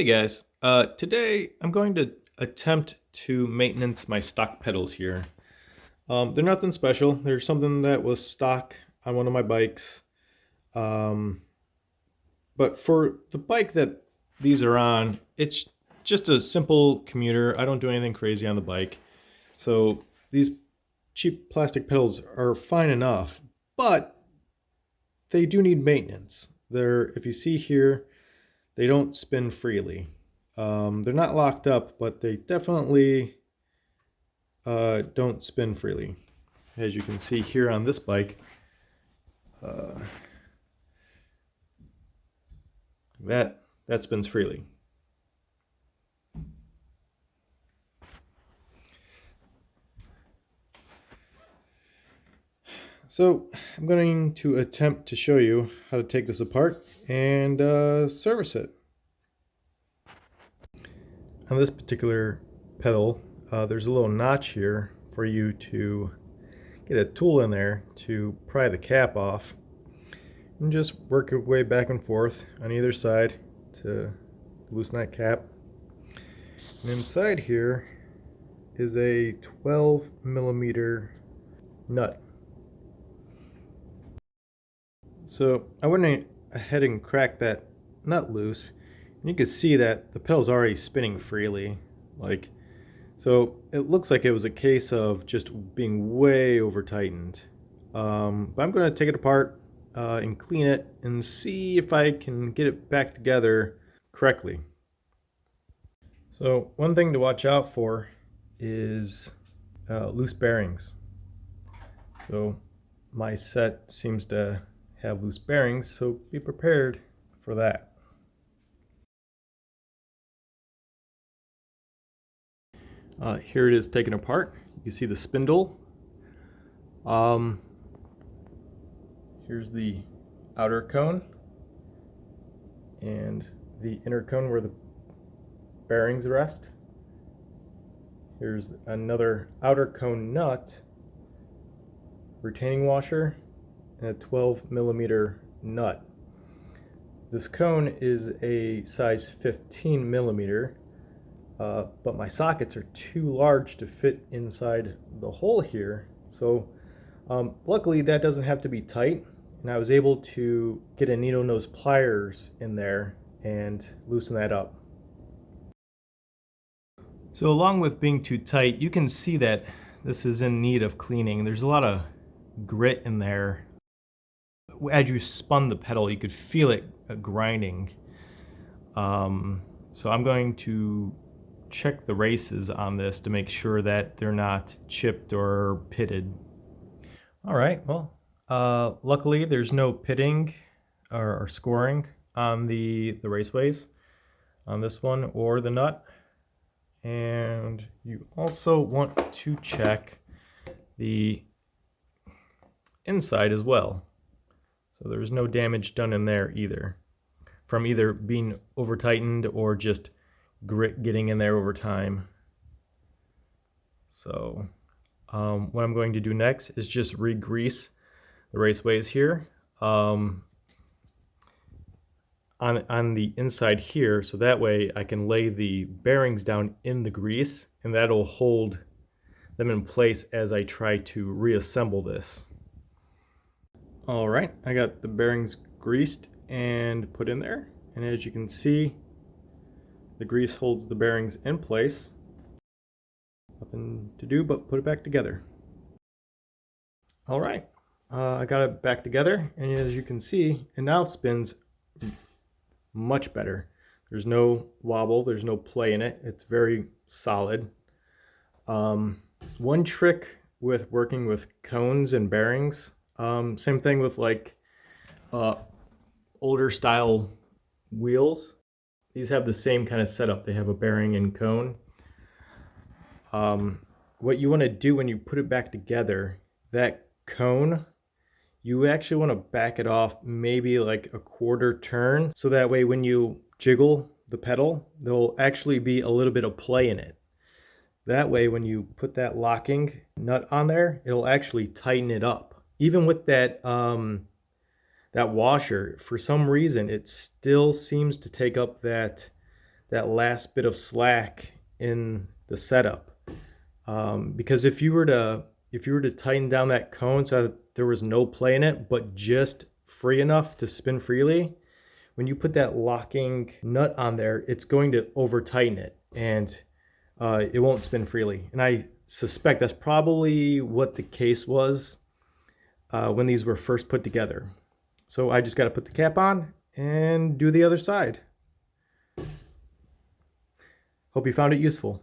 Hey guys, today I'm going to attempt to maintenance my stock pedals here. They're nothing special. They're something that was stock on one of my bikes. Um, but for the bike that these are on, it's just a simple commuter. I don't do anything crazy on the bike. So these cheap plastic pedals are fine enough, but they do need maintenance. If you see here, they don't spin freely. They're not locked up, but they definitely don't spin freely. As you can see here on this bike, uh, that spins freely. So I'm going to attempt to show you how to take this apart and service it. On this particular pedal, there's a little notch here for you to get a tool in there to pry the cap off and just work your way back and forth on either side to loosen that cap. And inside here is a 12mm nut. So I went ahead and cracked that nut loose, and you can see that the pedal's already spinning freely. So it looks like it was a case of just being way over tightened. But I'm going to take it apart and clean it and see if I can get it back together correctly. So one thing to watch out for is loose bearings. So my set seems to have loose bearings, so be prepared for that. Here it is taken apart. You can see the spindle. Here's the outer cone and the inner cone where the bearings rest. Here's another outer cone nut, retaining washer, and a 12mm nut. This cone is a size 15mm, but my sockets are too large to fit inside the hole here. So luckily that doesn't have to be tight, and I was able to get a needle nose pliers in there and loosen that up. So along with being too tight, you can see that this is in need of cleaning. There's a lot of grit in there. As you spun the pedal, you could feel it grinding. So I'm going to check the races on this to make sure that they're not chipped or pitted. All right, well, luckily there's no pitting or scoring on the raceways on this one or the nut. And you also want to check the inside as well. So there's no damage done in there either, from either being over tightened or just grit getting in there over time. So what I'm going to do next is just re-grease the raceways here on the inside here, so that way I can lay the bearings down in the grease, and that'll hold them in place as I try to reassemble this. All right, I got the bearings greased and put in there, and as you can see, the grease holds the bearings in place. Nothing to do but put it back together. All right, I got it back together, and as you can see, it now spins much better. There's no wobble, there's no play in it. It's very solid. One trick with working with cones and bearings, same thing with like older style wheels. These have the same kind of setup. They have a bearing and cone. What you want to do when you put it back together, that cone, you actually want to back it off maybe like a quarter turn, so that way when you jiggle the pedal, there'll actually be a little bit of play in it. That way when you put that locking nut on there, it'll actually tighten it up. Even with that that washer, for some reason it still seems to take up that that last bit of slack in the setup. Because if you were to tighten down that cone so that there was no play in it, but just free enough to spin freely, when you put that locking nut on there, it's going to over tighten it and it won't spin freely. And I suspect that's probably what the case was when these were first put together. So I just got to put the cap on and do the other side. Hope you found it useful.